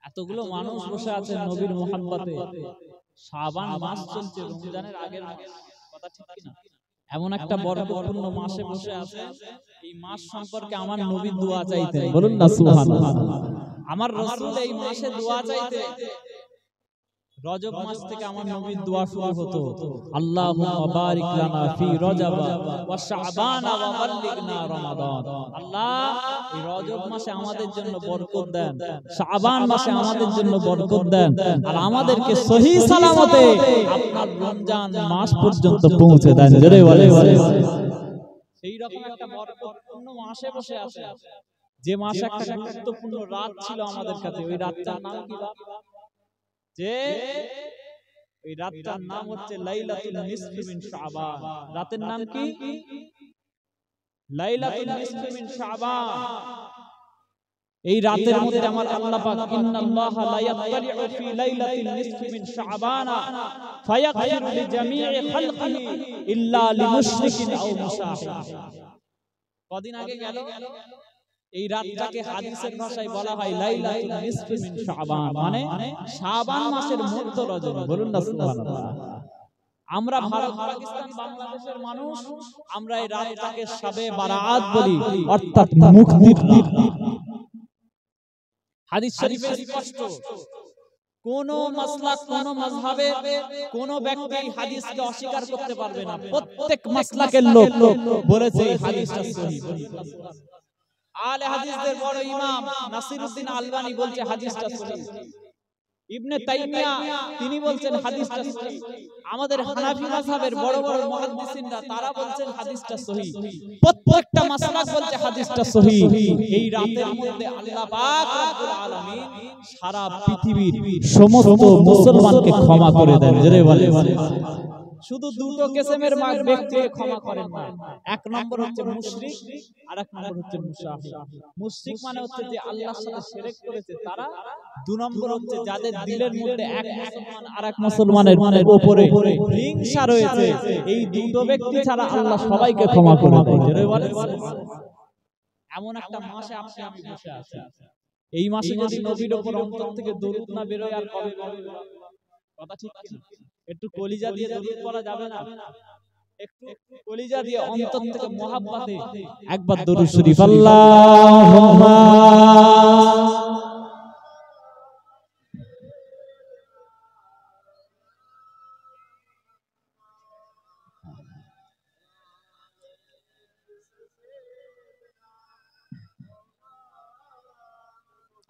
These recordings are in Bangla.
এতগুলো মানুষ বসে আছে নবীর মোহাব্বতে, শাবান মাস চলছে, রমজানের আগের মাস, কথা ঠিক কি না? এমন একটা বরকতপূর্ণ মাসে বসে আছে, এই মাস সম্পর্কে আমার নবী দোয়া চাইতেন, বলুন না সুবহানাল্লাহ। আমার রাসূল এই মাসে দোয়া চাইতেন। রজব মাস থেকে আমার নবীর দোয়া শুরু হতো, আল্লাহুম্মা বারিক লানা ফি রজব ওয়া শাবান ওয়া বাল্লিগনা রমাদান। আল্লাহ, এই রজব মাসে আমাদের জন্য বরকত দেন, শাবান মাসে আমাদের জন্য বরকত দেন, আর আমাদেরকে সহি সালামতে আপনার রমজান মাস পর্যন্ত পৌঁছে দেন। জোরে বলে সেই রকম একটা বরকতপূর্ণ মাসে বসে আছে, যে মাসে একটা গুরুত্বপূর্ণ রাত ছিল আমাদের কাছে। ওই রাতটার নাম কি বাবা? যে ওই রাতটার নাম হচ্ছে লাইলাতুল নিসফি মিন শাবান। রাতের নাম কি? লাইলাতুল নিসফি মিন শাবান। এই রাতের মধ্যে আমার আল্লাহ পাক ইন্নাল্লাহা লা ইয়াত্তালিউ ফি লাইলাতিল নিসফি মিন শাবান ফায়াগফিরু লিজামিই খালকিহি ইল্লা লিমুশরিকিন আও মুশাহিদ। কদিন আগে গেল, এই রাতটাকে হাদিসের ভাষায় বলা হয় লাইলাতুল নিসফি মিন শাবান, মানে শাবান মাসের মধ্য রজনী। বলুন না সুবহানাল্লাহ। আমরা ভারত, পাকিস্তান, বাংলাদেশের মানুষ, আমরা এই রাতটাকে শবে বারাত বলি, অর্থাৎ মুক্তির রাত। হাদিস শরীফে স্পষ্ট, কোন মাসলাক, কোন মাযহাবের কোন ব্যক্তি হাদিসকে অস্বীকার করতে পারবে না। প্রত্যেক মাসলাকের লোক বলেছে এই হাদিসটা সহিহ। আলে হাদিসদের বড় ইমাম নাসিরউদ্দিন আলবানী বলছে হাদিসটা সহিহ। ইবনে তাইমিয়া তিনি বলছেন হাদিসটা সহিহ। আমাদের হানাফি মাযহাবের বড় বড় মুহাদ্দিসিনরা তারা বলছেন হাদিসটা সহিহ। প্রত্যেকটা মাসলাক বলছে হাদিসটা সহিহ। এই রাতের মধ্যে আল্লাহ পাক রব্বুল আলামিন সারা পৃথিবীর সমস্ত মুসলমানকে ক্ষমা করে দেন। জোরে বলে শুধু দুটো কিসমের ব্যক্তিকে ক্ষমা করেন না। এক নম্বর হচ্ছে মুশরিক, আর এক নম্বর হচ্ছে মুশাহিদ। মুশরিক মানে হচ্ছে যে আল্লাহর সাথে শিরক করেছে তারা। দুই নম্বর হচ্ছে যাদের দিলের মধ্যে এক মুসলমান আরেক মুসলমানের উপরে হিংসা রয়েছে। এই দুটো ব্যক্তি ছাড়া আল্লাহ সবাইকে ক্ষমা করে দেন। জোরে বলেন। এমন একটা মাসে আপনি আমি বসে আছি, এই মাসে যদি নবীর উপর অন্তর থেকে দরুদ না বেরোয় আর কবে কবে? কথা ঠিক কি? একটু কলিজা দিয়ে দরুদ পড়া যাবে না? একটু কলিজা দিয়ে অন্তর থেকে মহব্বতে একবার দরুদ শরীফ আল্লাহুম্মা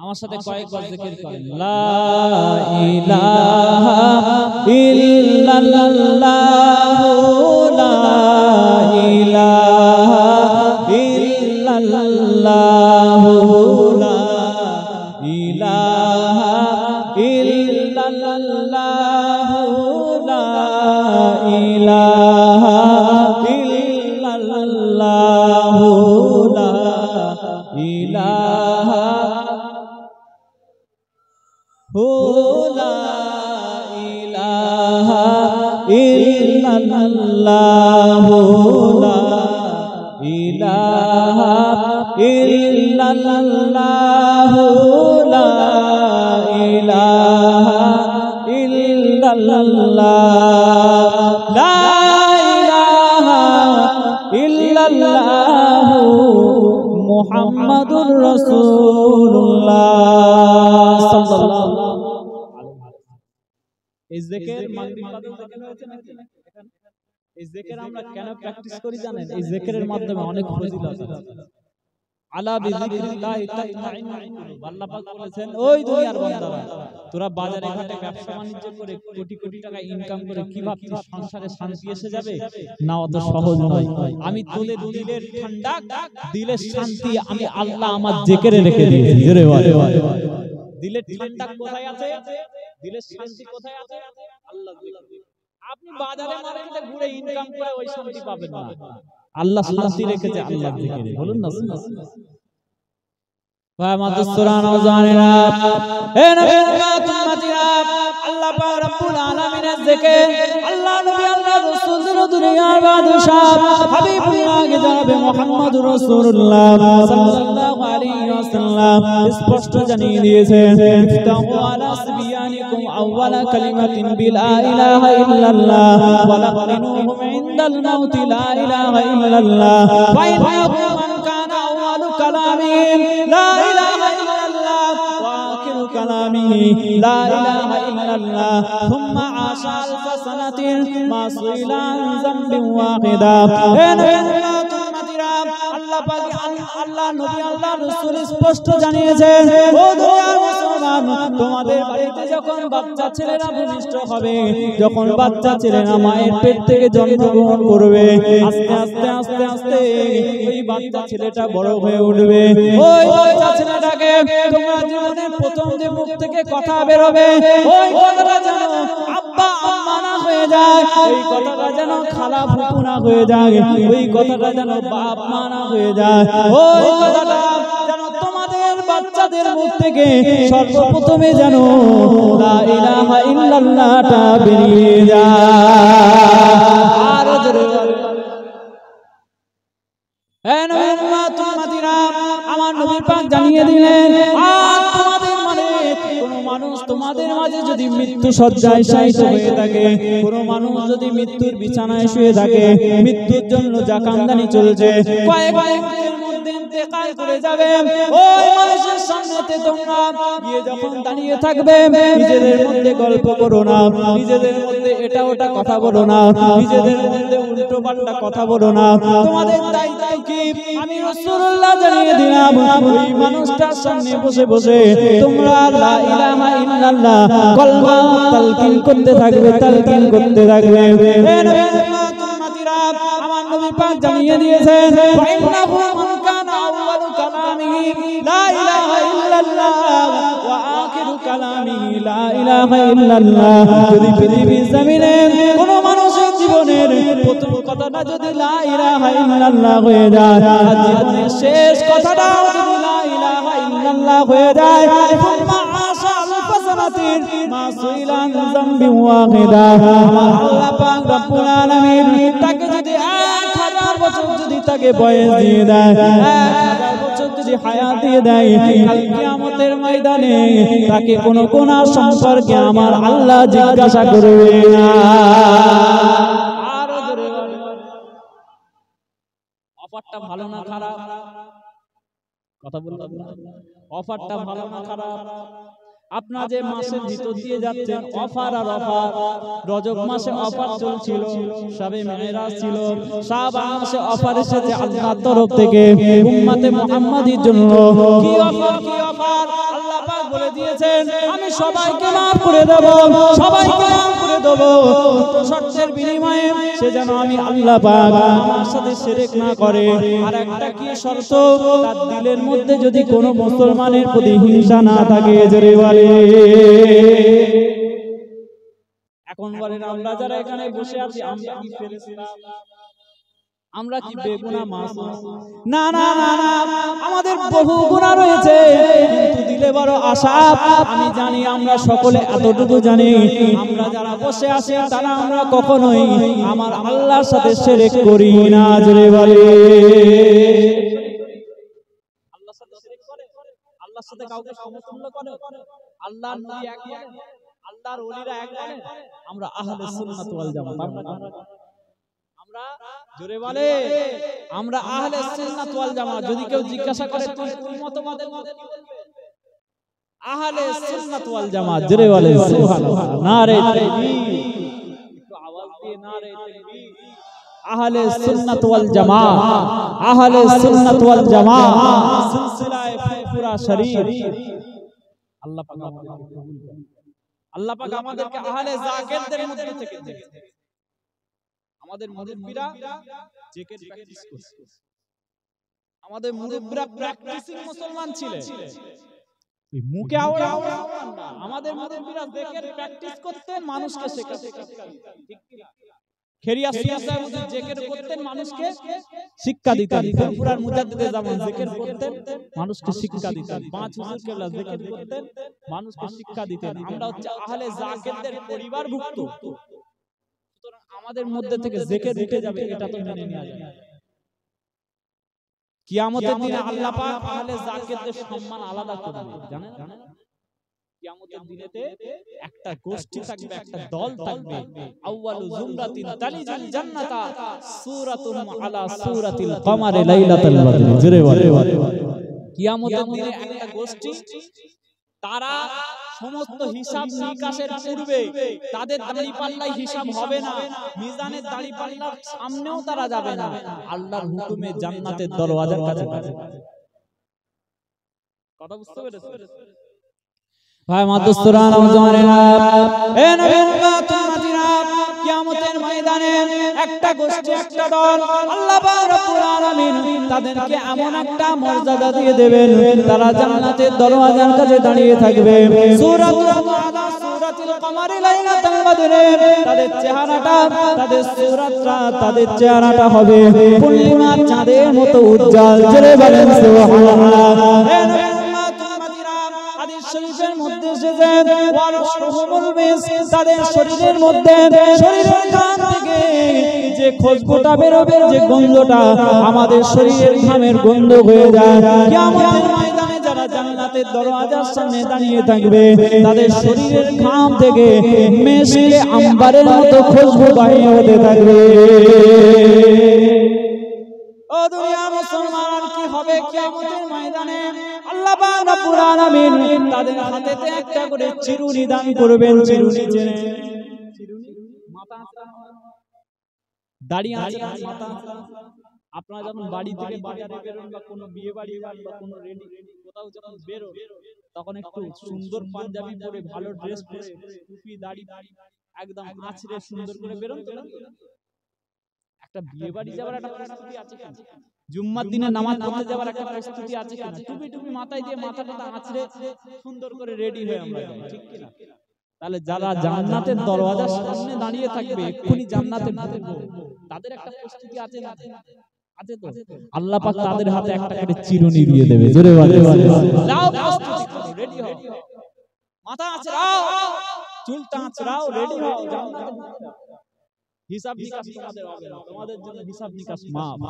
আমার সাথে কয়েকবার জিকির করেন, লা ইলাহা ইল্লাল্লাহু লা ইলাহা ইল্লাল্লাহু লা ইলাহা ইল্লাল্লাহু লা ইলাহা ইল্লাল্লাহু লা ইলাহা লা ইলাহা ইল্লাল্লাহু লা ইলাহা ইল্লাল্লাহু লা ইলাহা ইল্লাল্লাহ লা ইলাহা ইল্লাল্লাহু মুহাম্মাদুর রাসূলুল্লাহ সাল্লাল্লাহু এই জিকির মাগরিব বাদে জিকির হয়েছে নাকি? এই জিকির আমরা কেন প্র্যাকটিস করি জানেন? এই জিকিরের মাধ্যমে অনেক ফজিলত আছে। আলা বিযিকরিল্লাহি তাতমাইন্নুল কুলুব। আল্লাহ পাক বলেছেন, ওই দুনিয়ার বান্দারা, তোরা বাজারে ঘাটে ব্যবসা বাণিজ্য করে কোটি কোটি টাকা ইনকাম করে কি ভাবছিস সংসারে শান্তি এসে যাবে? না, অত সহজ নয়। আমি তোদের দিলের ঠান্ডা, দিলের শান্তি আমি আল্লাহ আমার জিকিরে রেখে দিয়েছি। জোরে বলে দিলের ঠান্ডা কোথায় আছে? দিলের শান্তি কোথায় আছে? আল্লাহ জিকির। আপনি বাজারে মার্কেটে ঘুরে ইনকাম করে ওই শান্তি পাবেন না। আল্লাহ শান্তি রেখেছে আল্লাহ জিকিরে। বলুন না ওয়া মাদসুরান ওয়াজানিরা, হে নবী উম্মতিরা, আল্লাহ পাক রব্বুল আলামিনের দেখে আল্লাহ নবী আল্লাহ রাসূলের দুনিয়ার বাদশা হাবিবুল্লাহ জনাবে মুহাম্মদুর রাসূলুল্লাহ সাল্লাল্লাহু আলাইহি ওয়াসাল্লাম স্পষ্ট জানিয়ে দিয়েছেন ইফতাহু আলা সিবিয়ানিকুম আউওয়ালা কালিমাতিন বিলা ইলাহা ইল্লাল্লাহ ওয়া লাqinuhum ইনদাল মাউতি লা ইলাহা ইল্লাল্লাহ ওয়া ইন্নাহু মান কানা আউওয়ালু কালামিহিম লা ইলাহা ইল্লাল্লাহ ওয়া আখিরু কালামিহি লা ইলাহা ইল্লাল্লাহ থুম্মা আশা আলফ সানাতিন মা সুইলা আন যামবিন ওয়াহিদা আল্লাহ পাক আল্লাহ নবী আল্লাহ রাসূল স্পষ্ট জানিয়েছেন ও দুনিয়ার মুসলমান তোমাদের বাড়িতে যখন বাচ্চা ছেলেরা ভূমিষ্ঠ হবে যখন বাচ্চা ছেলেরা মায়ের পেট থেকে জন্মগ্রহণ করবে আস্তে আস্তে আস্তে আস্তে ওই বাচ্চা ছেলেটা বড় হয়ে উঠবে ওই বাচ্চা ছেলেটাকে তোমরা জীবনের প্রথম যে মুখ থেকে কথা বের হবে ওই কথাটা যেন আব্বা আম্মা না হয়ে যায় ওই কথাটা যেন খালা ফুফু না হয়ে যায় ওই কথাটা যেন বাপ মা না হয়ে যায় ওই কথাটা যেন তোমাদের বাচ্চাদের মুখ থেকে সর্বপ্রথমে যেন লা ইলাহা ইল্লাল্লাহটা বেরিয়ে যায় আর জোরে আমার নবী পাক জানিয়ে দিলেন আর তোমাদের মানে কোন মানুষ তোমাদের মাঝে যদি মৃত্যু শয্যায় শায়িত হয়ে থাকে কোন মানুষ যদি মৃত্যুর বিছানায় শুয়ে থাকে মৃত্যুর জন্য জাকামদানি চলছে কয়েক মিনিটের মধ্যে ইন্তেকাল করে যাবে ওই মানুষের সামনেতে তোমরা গিয়ে যখন দাঁড়িয়ে থাকবে নিজেদের মধ্যে গল্প করো না নিজেদের মধ্যে এটা ওটা কথা বলো না নিজেদের মধ্যে উল্টো পাল্টা কথা বলো না তোমাদের দায়িত্ব কি আমি রাসূলুল্লাহ জানিয়ে দিলাম ওই মানুষটার সামনে বসে বসে তোমরা লা ইলাহা ইল্লাল্লাহ কলমা তালকিন করতে থাকবে আমার নবী পাক জানিয়ে দিয়েছেন ফাইন্নাহু মান কানা আউয়ালু কালামিহি লা ইলাহা ইল্লাল্লাহ ওয়া আখিরু কালামিহি লা ইলাহা ইল্লাল্লাহ যদি পৃথিবীর জমিনে কোন মানুষের জীবনের প্রথম কথাটা যদি লা ইলাহা ইল্লাল্লাহ হয়ে যায় আর জীবনের শেষ কথাটা যদি লা ইলাহা ইল্লাল্লাহ হয়ে যায় সুম্মা আশা আলফ সানাতিন মা সুইলা আন যামবি ওয়াহিদা আল্লাহ পাক রব্বুল আলামিন তাকে যদি 1000 বছর যদি তাকে বয়স দিয়ে দেয় 1000 বছর যদি হায়াত দিয়ে দেয় কাল কিয়ামতের ময়দানে তাকে কোন গুনাহ সম্পর্কে আমার আল্লাহ জিজ্ঞাসা করবে না আর জোরে অফারটা ভালো না খারাপ কথা বললাম অফারটা ভালো না খারাপ আপনারা যে মাসের ভিতর দিয়ে যাচ্ছেন অফার আর অফার রজব মাসে অফার চলছিল শবে মেরাজ ছিল শাবান মাসে অফার এসেছে আল্লাহর তরফ থেকে উম্মতে মুহাম্মাদির জন্য কি অফার আল্লাহ পাক বলে দিয়েছেন আমি সবাইকে maaf করে দেব শর্তের বিনিময়ে সে যেন আমি আল্লাহ পাক আমার সাথে শিরক না করে আর একটা কি শর্ত তার দিলের মধ্যে যদি কোনো মুসলমানের প্রতি হিংসা না থাকে জোরে বলে এখন বলেন আমরা যারা এখানে বসে আছি আমরা কি ফেরেশতা আমরা কি বেগুনাহ মাসুম না না না না আমাদের বহু গুনাহ রয়েছে কিন্তু দিলে বড় আশা আমি জানি আমরা সকলে এতটুকু জানি আমরা যারা বসে আছি তারা আমরা কখনোই আমার আল্লাহর সাথে শিরক করি না জোরে বলে আল্লাহর সাথে শিরক করে আল্লাহর সাথে কাউকে সমতুল্য করে আল্লাহর নবী এক বলেন আল্লাহর ওলিরা এক বলেন আমরা আহলে সুন্নাত ওয়াল জামাত আমরা জোরে বলে আমরা আহলে সুন্নাত ওয়াল জামাত যদি কেউ জিজ্ঞাসা করে তুই কোন মতবাদের মধ্যে কি বলবে আহলে সুন্নাত ওয়াল জামাত জোরে বলে সুবহানাল্লাহ নারে তাকবীর একটু আওয়াজ দিয়ে নারে তাকবীর আহলে সুন্নাত ওয়াল জামাত আহলে সুন্নাত ওয়াল জামাত সিলসিলায়ে ফুরফুরা শরীফ আল্লাহ পাক আমাদেরকে আহলে যাকিরদের মধ্যে থেকে দেখেছে আমাদের মুরব্বিরা জিকির প্র্যাকটিস করছে আমাদের মুরব্বিরা প্র্যাকটিসিং মুসলমান ছিলেন মুখে আওড়া না আমাদের মুরব্বিরা জিকির প্র্যাকটিস করতেন মানুষকে শেখাতেন ঠিক কি না খেরিয়া সাহেব জিকির করতেন মানুষকে শিক্ষা দিতেন ফুরফুরার মুজাদ্দিদে জামান জিকির করতেন মানুষকে শিক্ষা দিতেন পাঁচ হুজুর কেবলা জিকির করতেন মানুষকে শিক্ষা দিতেন আমরা হচ্ছে আহলে যাকিরদের পরিবারভুক্ত আমাদের মধ্যে থেকে জিকির উঠে যাবে, এটা তো মেনে নেওয়া যায়। কিয়ামতের দিনে আল্লাহ পাক আহলে যাকিরদের সম্মান আলাদা করবে, জানেন? কিয়ামতের দিনেতে একটা গোষ্ঠী থাকবে, একটা দল থাকবে, আউয়ালু জুমরাতিন তালিজুল জান্নাতা সূরাতুহুম আলা সূরাতিল কমারে লাইলাতুল বদর। জোরে বলে কিয়ামতের দিনে একটা গোষ্ঠী, তারা সমস্ত হিসাব নিকাশের পূর্বে তাদের দাঁড়িপাল্লায় হিসাব হবে না, মিজানের দাঁড়িপাল্লার সামনেও তারা যাবে না, আল্লাহর হুকুমে জান্নাতের দরওয়াজার কাছে যাবে। কথা বুঝতে পেরেছেন ভাই? মাদুসরা নওজওয়ানেরা, এ নবীর উম্মতিরা, কিয়ামতের ময়দানে একটা গোষ্ঠী, একটা দল, আল্লাহ পাক রব্বুল আলামিন তাদেরকে এমন একটা মর্যাদা দিয়ে দেবেন, তারা জান্নাতের দরওয়াজার কাছে দাঁড়িয়ে থাকবে। সূরাতুল আলা সূরাতিল কমারি লাইলাতুল বদরে, তাদের চেহারাটা, তাদের সূরাতটা, তাদের চেহারাটা হবে পূর্ণিমার চাঁদের মতো উজ্জ্বল। জোরে বলেন সুবহানাল্লাহ। এ নবীর উম্মতিরা, হাদিস শরীফের মধ্যে এসেছে, ওয়ারসুহুমুল মিস, তাদের শরীরের মধ্যে, শরীরের ঘাম থেকে যে খুশবুটা বেরোবে, যে গন্ধটা আমাদের শরীরের ঘামের গন্ধ হয়ে যায়, কিয়ামতের ময়দানে যারা জান্নাতের দরওয়াজার সামনে দাঁড়িয়ে থাকবে, তাদের শরীরের ঘাম থেকে মেশকে আম্বারের মতো খুশবু বাহির হতে থাকবে। ও দুনিয়া মুসলমান, কি হবে কিয়ামতের ময়দানে? আল্লাহ পাক রব্বুল আলামিন তাদের হাতেতে একটা করে চিরুনি দান করবেন। চিরুনি চেনে? চিরুনি মাথা দাড়ি আছে, মাথা। আপনারা যখন বাড়ি থেকে বাজারে বেরোন বা কোনো বিয়ে বাড়ি বা কোনো রেডি কোথাও যখন বেরোন, তখন একটু সুন্দর পাঞ্জাবি পরে, ভালো ড্রেস পরে, টুপি দাড়ি একদম আছড়ে সুন্দর করে বেরোন তো। একটা বিয়ে বাড়ি যাওয়ার একটা প্রস্তুতি আছে কিনা? জুম্মার দিনে নামাজ পড়তে যাওয়ার একটা প্রস্তুতি আছে কিনা? টুপি টুপি মাথায় দিয়ে, মাথাটা আছড়ে সুন্দর করে রেডি হয়ে আমরা যাই, ঠিক কিনা? তাহলে যারা জান্নাতের দরওয়াজার সামনে দাঁড়িয়ে থাকবে, এক্ষুনি জান্নাতে ঢুকবে, তাদের একটা প্রস্তুতি আছে না? আছে তো। আল্লাহ পাক তাদের হাতে একটা করে চিরুনি দিয়ে দেবে। জোরে বলে লাও, প্রস্তুতি করো, রেডি হও, মাথা আছড়াও, চুলটা আছড়াও, রেডি হও, জান্নাতে ঢুকতে। হিসাব নিকাশ তোমাদের হবে না, তোমাদের জন্য হিসাব নিকাশ মাফ।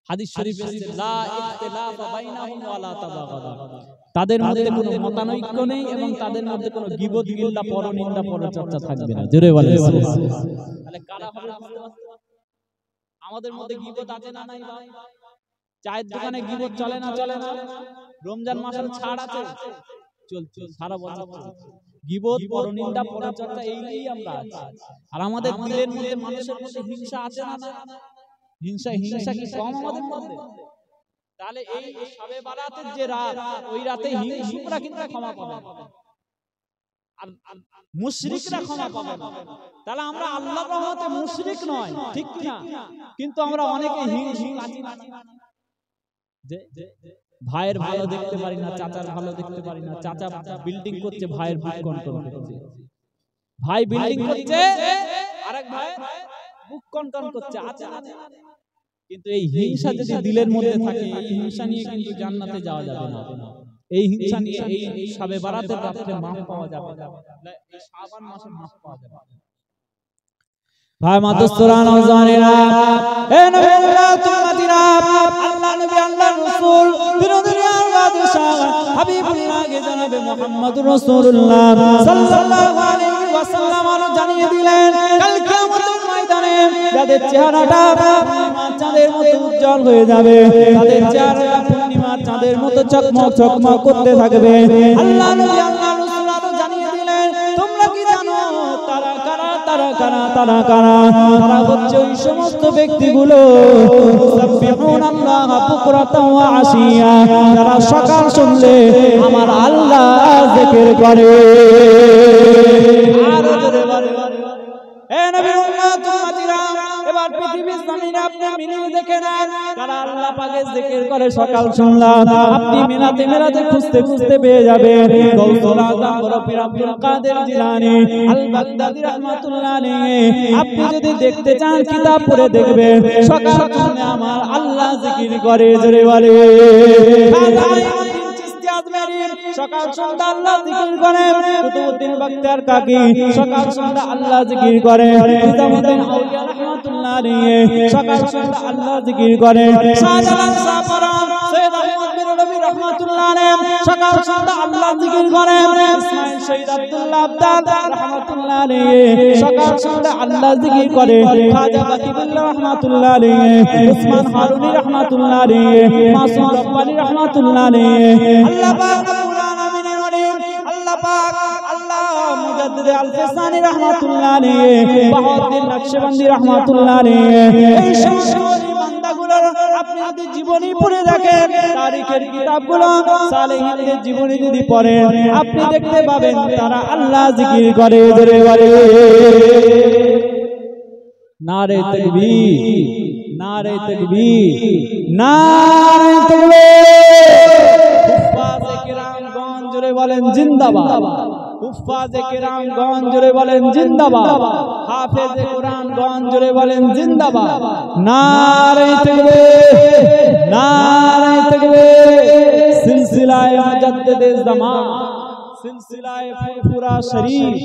হাদিস শরীফে এসেছে, লা ইখতিলাফা বাইনাহুম ওয়ালা তাবাগাদা, তাদের মধ্যে কোনো মতানৈক্য নেই এবং তাদের মধ্যে কোনো গীবত, গিল্লা, পরনিন্দা, পরচর্চা থাকবে না। জোরে বলেন সুবহানাল্লাহ। তাহলে কারা হবে? আমাদের মধ্যে গীবত আছে না নাই ভাই? চায়ের দোকানে গীবত চলে না? চলে না? রমজান মাসের ছাড় আছে, চলছে সারা বছর চলছে। গীবত, পরনিন্দা, পরচর্চা, এইই আমরা আছি। আর আমাদের দিলের মধ্যে, মানুষের মধ্যে হিংসা আছে না? হিংসা কি কম আমাদের মধ্যে? তাহলে এই শবে বারাতের যে রাত, ওই রাতে হিংসুকরা কিন্তু ক্ষমা পাবে না, আর মুশরিকরা ক্ষমা পাবে না। তাহলে আমরা আল্লাহর রহমতে মুশরিক নয়, ঠিক কি না? কিন্তু আমরা অনেকে হিংসুক আছি না, যে ভাইয়ের ভালো দেখতে পারি না, চাচার ভালো দেখতে পারি না। চাচা বিল্ডিং করছে, ভাইয়ের বুক কন্ট্রোল করছে। ভাই বিল্ডিং করছে, আরেক ভাই বুক কন্ট্রোল করছে, আছে না? কিন্তু এই হিংসা যদি দিলের মধ্যে থাকে, এই হিংসা নিয়ে কিন্তু জান্নাতে যাওয়া যাবে না। এই হিংসা নিয়ে এই শবে বারাতের রাতে মাফ পাওয়া যাবে না, এই শাবান মাসে মাফ পাওয়া যাবে না। ভাই মাদুসরা নওজওয়ানেরা, এ নবীর উম্মতিরা, আল্লাহ নবী, আল্লাহ রাসূল, দুনিয়ার বাদশা হাবিবুল্লাহ জনাবে মুহাম্মদুর রাসূলুল্লাহ সাল্লাল্লাহু আলাইহি ওয়াসাল্লাম জানিয়ে দিলেন, কাল কিয়ামতের ময়দানে যাদের চেহারাটা চাঁদের মতো উজ্জ্বল হয়ে যাবে, তাদের চেহারাটা পূর্ণিমার চাঁদের মতো চকমক চকমক করতে থাকবে। আল্লাহ নবী, আল্লাহ রাসূল আরো জানিয়ে দিলেন, তোমরা কি জানো তারা কারা? তারা হচ্ছে ওই সমস্ত ব্যক্তিগুলো, সাব্বিহুনাল্লাহ বুকরাতাও ওয়া আশিয়া, যারা সকাল সন্ধ্যে আমার আল্লাহ জিকির করে। আর জোরে বলে, এ নবীর উম্মতিরা, এবার পৃথিবীর জমিনে আপনি মিলিয়ে দেখেন, কারা আল্লাহ পাকের জিকির করে সকাল সন্ধ্যা। আপনি মেলাতে খুঁজতে পেয়ে যাবেন গৌসুল আযম পীর আব্দুল কাদের জিলানী আল বাগদাদী রাহমাতুল্লাহ আলাইহি। আপনি যদি দেখতে চান, কিতাব পড়ে দেখবেন, সকাল সন্ধ্যা আমার আল্লাহ জিকির করে। জোরে বলে আজমেরি সকাল সন্ধ্যা আল্লাহ জিকির করে, কুতুবউদ্দিন বখতিয়ার কাকি সকাল সন্ধ্যা আল্লাহ জিকির করে, নিজামউদ্দিন আউলিয়া রাহমাতুল্লাহ আলাইহি সকাল সন্ধ্যা আল্লাহ জিকির করে, শাহজালাল সাপারা সৈয়দ আহমদ বিন রবি রাহমাতুল্লাহ আলাইহি সকাল সন্ধ্যা আল্লাহ জিকির করে, ইসমাইল শহীদ আব্দুল্লাহ আব্দাল রাহমাতুল্লাহ আলাইহি সকাল সন্ধ্যা আল্লাহ জিকির করে, খাজা বাকিবুল্লাহ রাহমাতুল্লাহ আলাইহি, উসমান হারুনি রাহমাতুল্লাহ আলাইহি, মাসুম রব্বানি রাহমাতুল্লাহ আলাইহি, আল্লাহ পাক রব্বুল আলামিনের ওলি, আল্লাহ পাক আল্লাহ মুজাদ্দিদ আল-ফিসানি রাহমাতুল্লাহ আলাইহি, বাহাউদ্দিন নকশবন্দি রাহমাতুল্লাহ আলাইহি, এই সমস্ত বান্দাগুলোর আপনি যদি জীবনী পড়ে দেখেন, তারিখের কিতাবগুলো, সালেহীনদের জীবনী যদি পড়েন, আপনি দেখতে পাবেন তারা আল্লাহ জিকির করে। জোরে বলে নারে তাকবীর, নারে তাকবীর, নারে তাকবীর। হুফাজে কিরামগণ জোরে বলেন জিন্দাবাদ, হুফাজে কিরামগণ জোরে বলেন জিন্দাবাদ, হাফেজে কোরআনগণ জোরে বলেন জিন্দাবাদ। নারে তাকবীর, নারে তাকবীর। সিলসিলায়ে মুজাদ্দিদে জামান, সিলসিলায়ে ফুরফুরা শরীফ